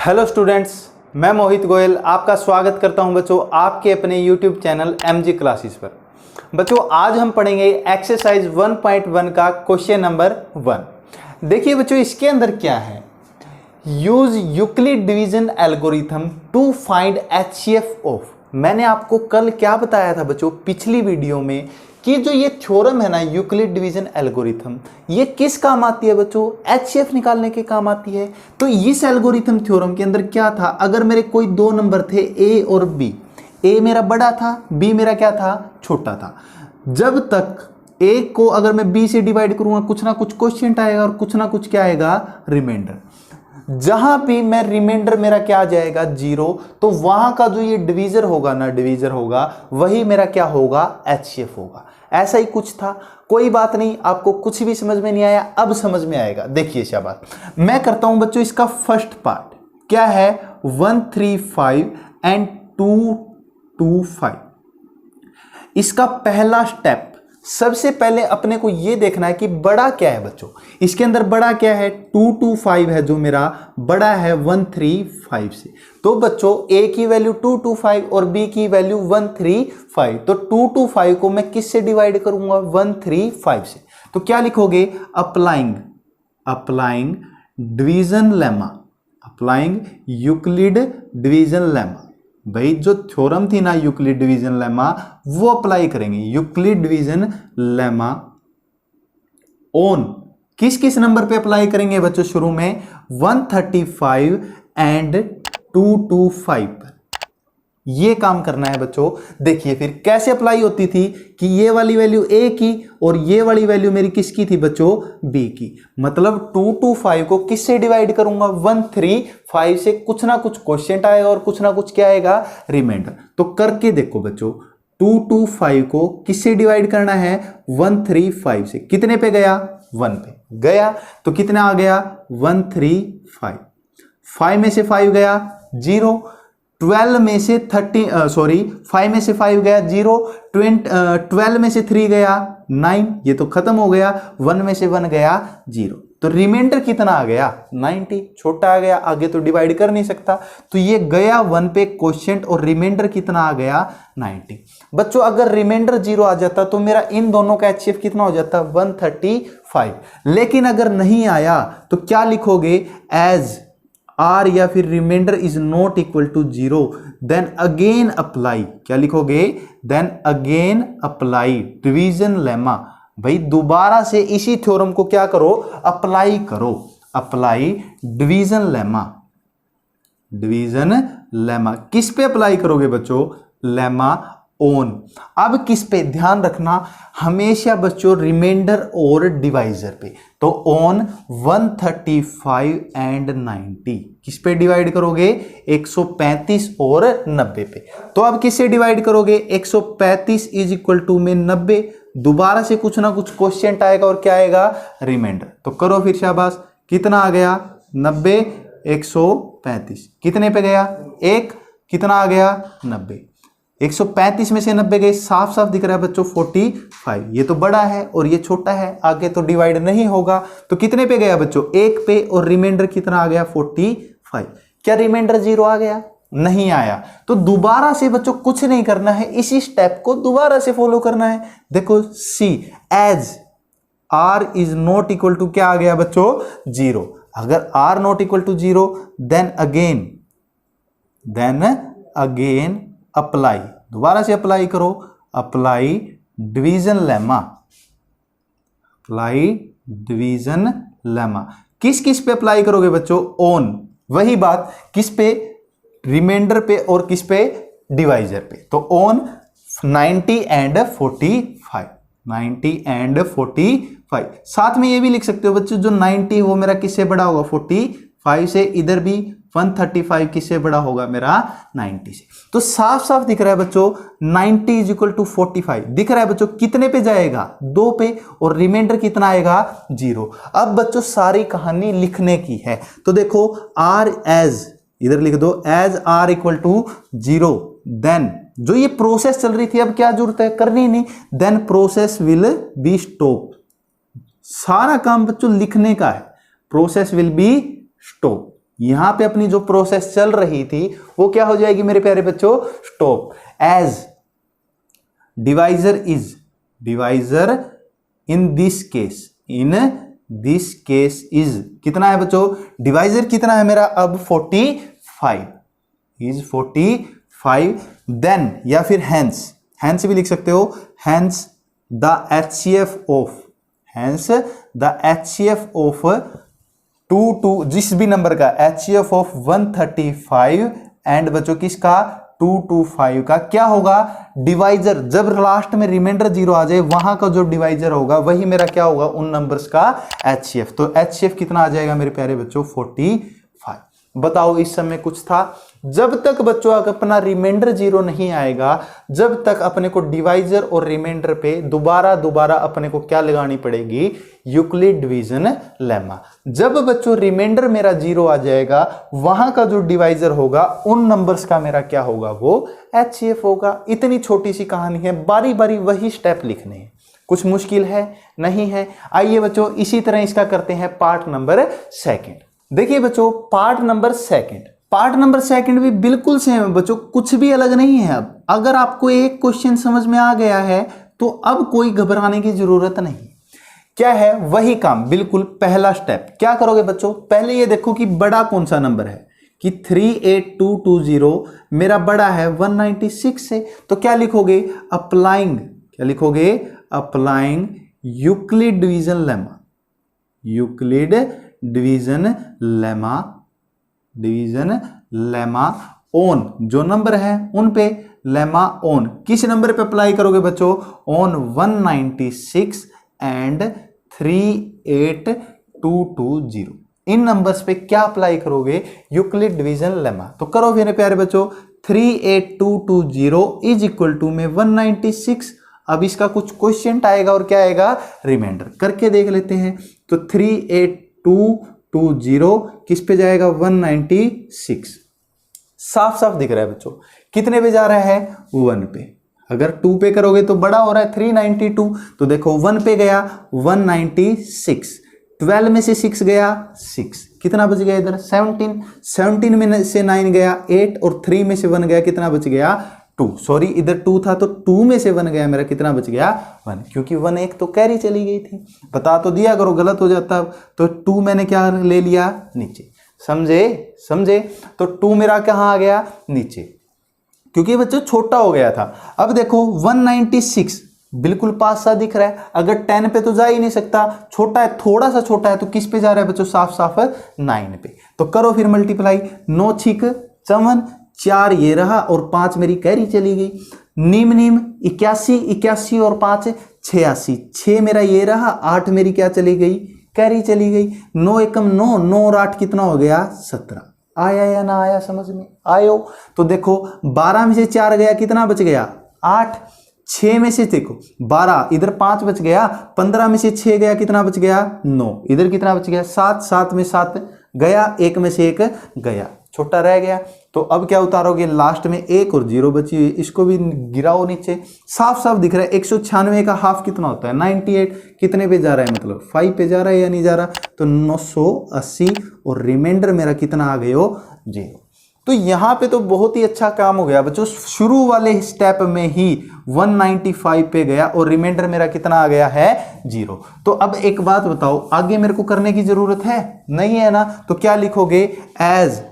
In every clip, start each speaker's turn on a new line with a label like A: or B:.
A: Hello students, मैं मोहित गोयल आपका स्वागत करता हूं बच्चों आपके अपने यूट्यूब चैनल एमजी क्लासेस पर। बच्चों आज हम पढ़ेंगे एक्सरसाइज 1.1 का क्वेश्चन नंबर 1। देखिए बच्चों इसके अंदर क्या है, use Euclid division algorithm to find HCF of. मैंने आपको कल क्या बताया था बच्चों पिछली वीडियो में कि जो ये थ्योरम है ना यूक्लिड डिवीजन एल्गोरिथम, ये किस काम आती है बच्चों, एचसीएफ निकालने के काम आती है। तो इस एल्गोरिथम थ्योरम के अंदर क्या था, अगर मेरे कोई दो नंबर थे ए और बी, ए मेरा बड़ा था, बी मेरा क्या था, छोटा था, जब तक ए को अगर मैं बी से डिवाइड करूंगा कुछ ना कुछ क्वोशिएंट आएगा और कुछ ना कुछ क्या आएगा, रिमाइंडर। जहां भी मैं रिमाइंडर मेरा क्या आ जाएगा, जीरो, तो वहां का जो ये डिवीजर होगा ना, डिवीजर होगा, वही मेरा क्या होगा, एचसीएफ होगा। ऐसा ही कुछ था, कोई बात नहीं, आपको कुछ भी समझ में नहीं आया, अब समझ में आएगा। देखिए शाबाश, मैं करता हूं बच्चों इसका फर्स्ट पार्ट क्या है, 135 एंड 225। इसका पहला स्टेप, सबसे पहले अपने को यह देखना है कि बड़ा क्या है बच्चों। इसके अंदर बड़ा क्या है, 225 है, जो मेरा बड़ा है 135 से। तो बच्चों ए की वैल्यू 225 और बी की वैल्यू 135, तो 225 को मैं किससे डिवाइड करूंगा, 135 से। तो क्या लिखोगे, applying division lemma, applying Euclid division lemma. भाई जो थ्योरम थी ना यूक्लिड डिवीजन लेमा, वो अप्लाई करेंगे। यूक्लिड डिवीजन लेमा ऑन किस किस नंबर पे अप्लाई करेंगे बच्चों, शुरू में 135 एंड 225 पर। ये काम करना है बच्चों। देखिए फिर कैसे अप्लाई होती थी कि ये वाली वैल्यू ए की और ये वाली वैल्यू मेरी किसकी थी बच्चों, बी की। मतलब 225 को किससे डिवाइड करूंगा, 135 से, कुछ ना कुछ क्वोशिएंट आएगा और कुछ ना कुछ क्या आएगा, रिमाइंडर। तो करके देखो बच्चों, 225 को किससे डिवाइड करना है, 135 से। कितने पे गया, 1 पे गया, तो कितना आ गया, 135। 5 में से 5 गया 0, 12 में से 5 में से 5 गया 0, 12 में से 3 गया 9, ये तो खत्म हो गया, 1 में से 1 गया 0, तो रिमाइंडर कितना आ गया, 90। छोटा आ गया, आगे तो डिवाइड कर नहीं सकता, तो ये गया 1 पे क्वोशिएंट और रिमाइंडर कितना आ गया, 90। बच्चों अगर रिमाइंडर 0 आ जाता तो मेरा इन दोनों का एचसीएफ कितना हो जाता, 135। लेकिन अगर नहीं आया तो क्या लिखोगे, एज आर या फिर remainder is not equal to 0, then again apply. क्या लिखोगे, then again apply division lemma. भाई दोबारा से इसी थ्योरम को क्या करो, अप्लाई करो, apply division lemma. Division lemma किस पे अप्लाई करोगे बच्चों, लेमा ऑन। अब किस पे ध्यान रखना, हमेशा बच्चों रिमाइंडर और डिवाइजर पे। तो ऑन 135 एंड 90 किस पे डिवाइड करोगे, 135 और 90 पे। तो अब किससे डिवाइड करोगे, 135 इज इक्वल टू में 90, दोबारा से कुछ ना कुछ क्वोशिएंट आएगा और क्या आएगा, रिमाइंडर। तो करो फिर शाबाश, कितना आ गया, 90, 135 कितने पे गया, 1, कितना आ गया, 90। 135 में से 90 गए, साफ साफ दिख रहा है बच्चों 45। ये तो बड़ा है और ये छोटा है, आगे तो डिवाइड नहीं होगा, तो कितने पे गया बच्चों, 1 पे, और रिमाइंडर कितना आ गया, 45। क्या रिमाइंडर 0 आ गया, नहीं आया। तो दोबारा से बच्चों कुछ नहीं करना है, इसी स्टेप को दोबारा से फॉलो करना है। देखो see, as R is not equal to क्या आ गया बच्चों, 0। अगर R not equal to 0, then again apply, दोबारा से अप्लाई करो, apply division lemma, apply division lemma. किस किस पे अप्लाई करोगे बच्चों, ऑन, वही बात, किस पे, रिमाइंडर पे और किस पे, डिवाइजर पे। तो ऑन 90 एंड 45, 90 एंड 45। साथ में ये भी लिख सकते हो बच्चों, जो 90 वो मेरा किससे बड़ा होगा, 45 से, इधर भी 135 किससे बड़ा होगा, मेरा 90 से। तो साफ साफ दिख रहा है बच्चों 90 इज इक्वल टू 45 दिख रहा है बच्चों, कितने पे जाएगा, 2 पे, और रिमाइंडर कितना आएगा, 0। अब बच्चों सारी कहानी लिखने की है, तो देखो आर एज, इधर लिख दो, as r equal to 0, then जो ये प्रोसेस चल रही थी अब क्या जरूरत है, करनी नहीं, then process will be stop. सारा काम बच्चों लिखने का है, प्रोसेस विल बी स्टॉप। यहां पे अपनी जो प्रोसेस चल रही थी वो क्या हो जाएगी मेरे प्यारे बच्चों, stop. As divisor in this case is कितना है बच्चों, डिवाइजर कितना है मेरा अब 45 इज 45। देन या फिर हैंस भी लिख सकते हो, हैंस द HCF ऑफ 2 जिस भी नंबर का HCF ऑफ 135 एंड बच्चों किसका 225 का क्या होगा, डिवाइजर जब लास्ट में रिमाइंडर 0 आ जाए वहां का जो डिवाइजर होगा वही मेरा क्या होगा उन नंबर्स का HCF। तो HCF कितना आ जाएगा मेरे प्यारे बच्चों 45। बताओ इस समय कुछ था, जब तक बच्चों अपना रिमाइंडर 0 नहीं आएगा, जब तक अपने को डिवाइजर और रिमाइंडर पे दोबारा अपने को क्या लगानी पड़ेगी, यूक्लिड डिवीजन लेमा। जब बच्चों रिमाइंडर मेरा 0 आ जाएगा वहां का जो डिवाइजर होगा उन नंबर्स का मेरा क्या होगा वो HCF होगा। इतनी छोटी सी कहानी है, बारी बारी वही स्टेप लिखने हैं, कुछ मुश्किल है नहीं है। आइए बच्चों इसी तरह इसका करते हैं पार्ट नंबर 2। देखिए बच्चों पार्ट नंबर सेकंड भी बिल्कुल सेम है बच्चों, कुछ भी अलग नहीं है। अब अगर आपको एक क्वेश्चन समझ में आ गया है तो अब कोई घबराने की जरूरत नहीं। क्या है वही काम, बिल्कुल पहला स्टेप क्या करोगे बच्चों, पहले ये देखो कि बड़ा कौन सा नंबर है कि 38220 मेरा बड़ा है 196 से, तो क्या लिखोगे applying Euclid division lemma on जो नंबर है उन पे लेमा ऑन किस नंबर पे अप्लाई करोगे बच्चों, ऑन 196 एंड 38220 इन नंबर्स पे क्या अप्लाई करोगे, यूक्लिड डिवीजन लेमा। तो करो मेरे प्यारे बच्चों 38220 इज इक्वल टू में 196। अब इसका कुछ क्वेश्चन आएगा और क्या आएगा, रिमाइंडर करके देख लेते हैं। तो 38220 किस पे जाएगा 196, साफ साफ दिख रहा है बच्चों, कितने पे जा रहा है 1 पे। अगर 2 पे करोगे तो बड़ा हो रहा है 392, तो देखो 1 पे गया 196, 12 में से 6 गया 6, कितना बच गया इधर 17 में से 9 गया 8 और 3 में से 1 गया कितना बच गया 2। सॉरी इधर 2 था तो 2 में से 1 गया मेरा कितना बच गया 1, क्योंकि 1 एक तो कैरी चली गई थी। बता तो दिया करो गलत हो जाता तो 2 मैंने क्या ले लिया नीचे, समझे। तो 2 मेरा कहाँ आ गया नीचे, क्योंकि बच्चों छोटा हो गया था। अब देखो 196 बिल्कुल पास सा दिख रहा है, अगर 10 पे तो जा ही नहीं सकता, छोटा है थोड़ा सा छोटा है, तो किस पे जा रहा है बच्चों साफ 9 पे। तो करो फिर मल्टीप्लाई, 9 छिक 54, 4 ये रहा और 5 मेरी कैरी चली गई, नीम 81 और 5 86, 6 मेरा ये रहा, 8 मेरी क्या चली गई कैरी चली गई, 9 एकम 9 और 8 कितना हो गया 17। आया या ना आया समझ में आयो। तो देखो 12 में से 4 गया कितना बच गया 8, 6 में से देखो 12 इधर 5 बच गया, 15 में से 6 गया कितना बच गया 9, इधर कितना बच गया 7 में 7 गया, 1 में से 1 गया, छोटा रह गया। तो अब क्या उतारोगे लास्ट में 1 और 0 बची हुई, इसको भी गिराओ नीचे, साफ दिख रहा है 196 का हाफ कितना होता है 98, कितने पे जा रहा है मतलब 5 पे जा रहा है या नहीं जा रहा, तो 980 और रिमाइंडर मेरा कितना आ गया 0। तो यहाँ पे तो बहुत ही अच्छा काम हो गया बच्चों, शुरू वाले स्टेप में ही 195 पे गया और रिमाइंडर मेरा कितना आ गया है 0। तो अब एक बात बताओ, आगे मेरे को करने की जरूरत है नहीं है ना, तो क्या लिखोगे एज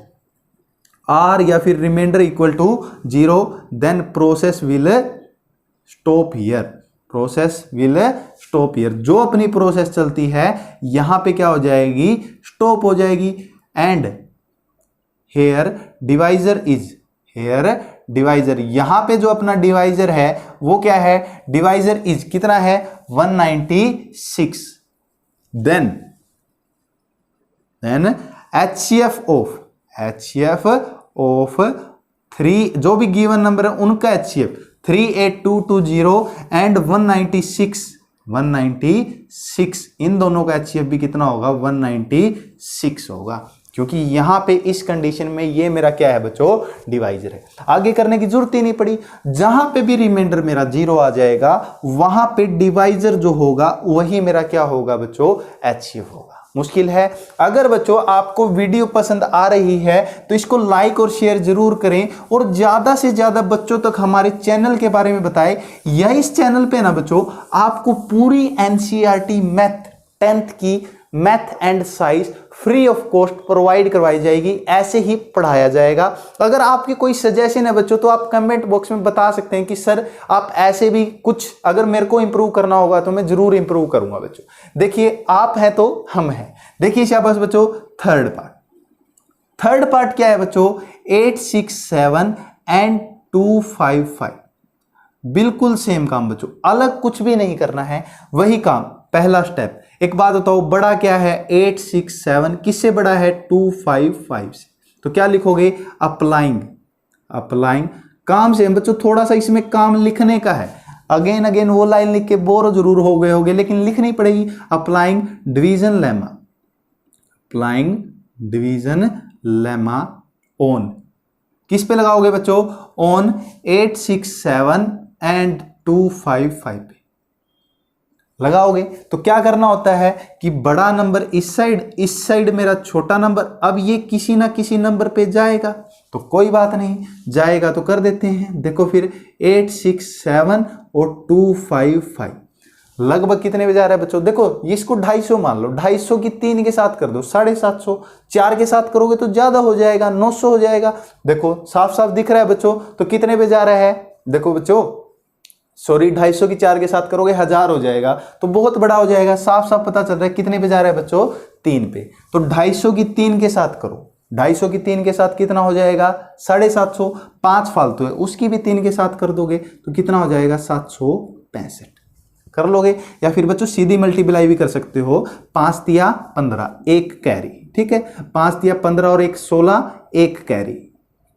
A: आर या फिर remainder equal to 0, then process will stop here, जो अपनी प्रोसेस चलती है यहां पे क्या हो जाएगी स्टॉप हो जाएगी। एंड हेयर डिवाइजर यहां पे जो अपना डिवाइजर है वो क्या है, डिवाइजर इज कितना है 196, देन HCF ऑफ 3 जो भी गिवन नंबर है उनका HCF 38220 एंड 196 इन दोनों का HCF भी कितना होगा 196 होगा, क्योंकि यहां पे इस कंडीशन में ये मेरा क्या है बच्चों डिवाइजर है। आगे करने की जरूरत ही नहीं पड़ी, जहां पे भी रिमाइंडर मेरा 0 आ जाएगा वहां पे डिवाइजर जो होगा वही मेरा क्या होगा बच्चों HCF होगा। मुश्किल है। अगर बच्चों आपको वीडियो पसंद आ रही है तो इसको लाइक और शेयर जरूर करें और ज़्यादा से ज़्यादा बच्चों तक हमारे चैनल के बारे में बताएं। या इस चैनल पे ना बच्चों आपको पूरी एनसीईआरटी मैथ 10th की math and science free of cost provide करवाई जाएगी, ऐसे ही पढ़ाया जाएगा। अगर आपकी कोई सजेशन है बच्चों तो आप कमेंट बॉक्स में बता सकते हैं कि सर आप ऐसे भी कुछ, अगर मेरे को इंप्रूव करना होगा तो मैं जरूर इंप्रूव करूंगा बच्चों। देखिए आप हैं तो हम हैं। देखिए शाबाश बच्चों, थर्ड पार्ट क्या है बच्चों, 867 एंड 255। बिल्कुल सेम काम बच्चों, अलग कुछ भी नहीं करना है, वही काम। पहला स्टेप, एक बात बताओ, बड़ा क्या है 867, किससे बड़ा है 255 से, तो क्या लिखोगे अप्लाइंग। काम से बच्चों थोड़ा सा इसमें काम लिखने का है, अगेन वो लाइन लिख के बोर जरूर हो गए होगे, लेकिन लिखनी पड़ेगी। अप्लाइंग डिवीजन लेमा ऑन, किस पे लगाओगे बच्चों, ऑन 867 एंड 255 पे लगाओगे। तो क्या करना होता है कि बड़ा नंबर इस साइड मेरा छोटा नंबर, अब ये किसी ना किसी नंबर पे जाएगा, तो कोई बात नहीं, जाएगा तो कर देते हैं। देखो फिर 867 और 255 लगभग कितने पे जा रहा है बच्चों, देखो इसको 250 मान लो, 250 की 3 के साथ कर दो 750, 4 के साथ करोगे तो ज्यादा हो जाएगा, 900 हो जाएगा। देखो साफ साफ दिख रहा है बच्चों, तो कितने पे जा रहा है, देखो बच्चों सॉरी 250 की 4 के साथ करोगे 1000 हो जाएगा, तो बहुत बड़ा हो जाएगा। साफ साफ पता चल रहा है कितने पे जा रहा है बच्चों, 3 पे। तो 250 की 3 के साथ करो, 250 की 3 के साथ कितना हो जाएगा 750, 5 फालतू है उसकी भी 3 के साथ कर दोगे तो कितना हो जाएगा 765 कर लोगे। या फिर बच्चों सीधी मल्टीप्लाई भी कर सकते हो, 5 तिया 15 1 कैरी, ठीक है, 5 तिया 15 और 1 16 1 कैरी,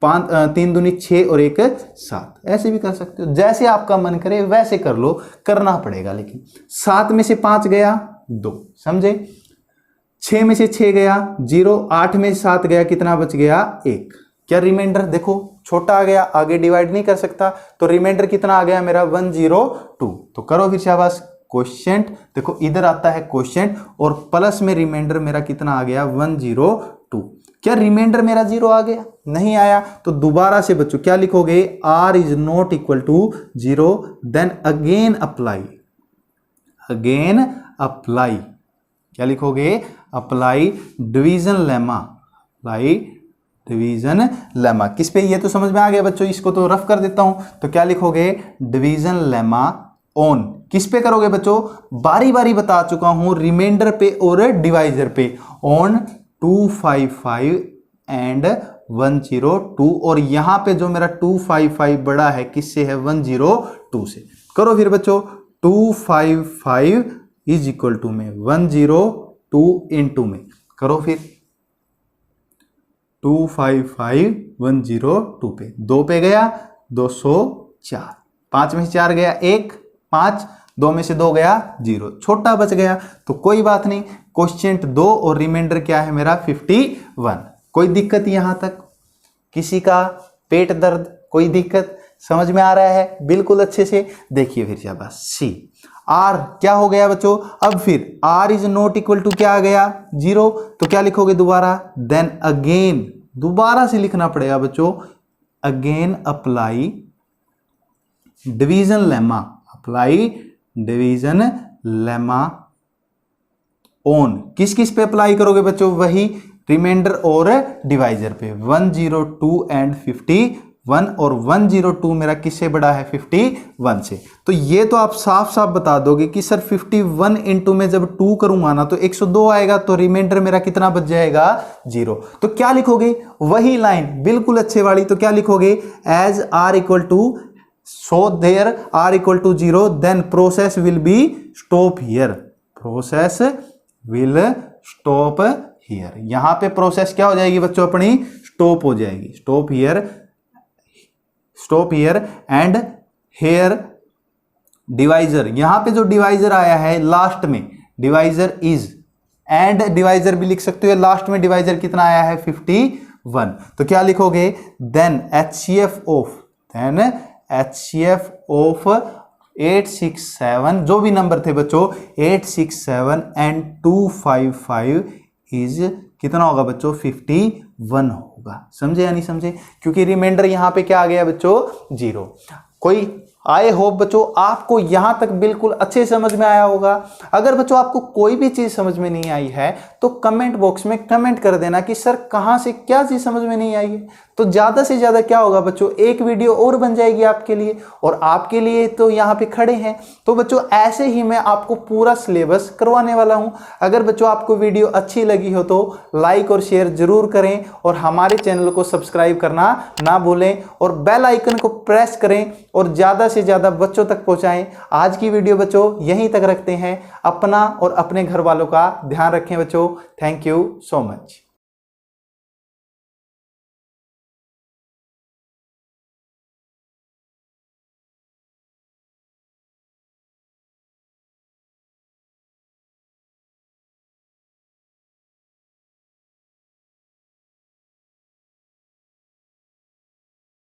A: 3 दूनी 6 और 1 7, ऐसे भी कर सकते हो, जैसे आपका मन करे वैसे कर लो, करना पड़ेगा। लेकिन 7 में से 5 गया 2, समझे, 6 में से 6 गया 0, 8 में से 7 गया, कितना बच गया 1, क्या रिमाइंडर देखो छोटा आ गया, आगे डिवाइड नहीं कर सकता, तो रिमाइंडर कितना आ गया मेरा 102। तो करो फिर शाबाश, क्वोशिएंट देखो इधर आता है क्वोशिएंट और प्लस में रिमाइंडर मेरा कितना आ गया 102। क्या रिमाइंडर मेरा 0 आ गया, नहीं आया, तो दोबारा से बच्चों क्या लिखोगे, r is not equal to 0, then again apply, क्या लिखोगे, अप्लाई डिवीजन लेमा, किस पे, ये तो समझ में आ गया बच्चों, इसको तो रफ कर देता हूं, तो क्या लिखोगे, डिवीजन लेमा ऑन, किस पे करोगे बच्चों, बारी बारी बता चुका हूं, रिमाइंडर पे और डिवाइजर पे, ऑन 255 एंड 102, और यहां पे जो मेरा 255 बड़ा है किससे है 102 से। करो फिर बच्चों, 255 इज इक्वल टू में 102 इंटू में, करो फिर 255 102 पे, 2 पे गया 204, 5 में से 4 गया 1, 5, 2 में से 2 गया 0, छोटा बच गया, तो कोई बात नहीं, क्वोशिएंट 2 और रिमाइंडर क्या है मेरा 51। कोई दिक्कत यहां तक, किसी का पेट दर्द, कोई दिक्कत, समझ में आ रहा है बिल्कुल अच्छे से। देखिए फिर शाबाश, सी आर क्या हो गया बच्चों, अब फिर r is not equal to क्या आ गया 0, तो क्या लिखोगे दोबारा, देन अगेन, दोबारा से लिखना पड़ेगा बच्चों, again apply division lemma on, किस किस पे अप्लाई करोगे बच्चों, वही रिमाइंडर और डिवाइजर पे, 102 एंड 51, और 102 मेरा किससे बड़ा है 51 से। तो ये तो आप साफ साफ बता दोगे कि सर 51 इंटू में जब 2 करूंगा ना तो 102 आएगा, तो रिमाइंडर मेरा कितना बच जाएगा 0। तो क्या लिखोगे, वही लाइन बिल्कुल अच्छे वाली, तो क्या लिखोगे, as r equal to, so there r equal to 0, then process will be stop here, यहां पे प्रोसेस क्या हो जाएगी बच्चों अपनी, स्टॉप हो जाएगी, stop here and here divisor, यहां पे जो डिवाइजर आया है लास्ट में, डिवाइजर इज, एंड डिवाइजर भी लिख सकते हो, लास्ट में डिवाइजर कितना आया है 51, तो क्या लिखोगे, देन HCF ऑफ 867 जो भी नंबर थे बच्चों 867 एंड 255 इज कितना होगा बच्चों 51 होगा। समझे या नहीं समझे? क्योंकि रिमाइंडर यहां पे क्या आ गया बच्चों 0। कोई आई होप बच्चों आपको यहां तक बिल्कुल अच्छे समझ में आया होगा। अगर बच्चों आपको कोई भी चीज समझ में नहीं आई है तो कमेंट बॉक्स में कमेंट कर देना कि सर कहां से क्या चीज समझ में नहीं आई है। तो ज्यादा से ज्यादा क्या होगा बच्चों, एक वीडियो और बन जाएगी आपके लिए, और आपके लिए तो यहां पे खड़े हैं। तो बच्चों ऐसे ही मैं आपको पूरा सिलेबस करवाने वाला हूं। अगर बच्चों आपको वीडियो अच्छी लगी हो तो लाइक और शेयर जरूर करें, और हमारे चैनल को सब्सक्राइब करना ना भूलें, और बेल आइकन को प्रेस करें और ज्यादा से ज्यादा बच्चों तक पहुंचाएं। आज की वीडियो बच्चों यहीं तक रखते हैं। अपना और अपने घर वालों का ध्यान रखें बच्चों। Thank you so much.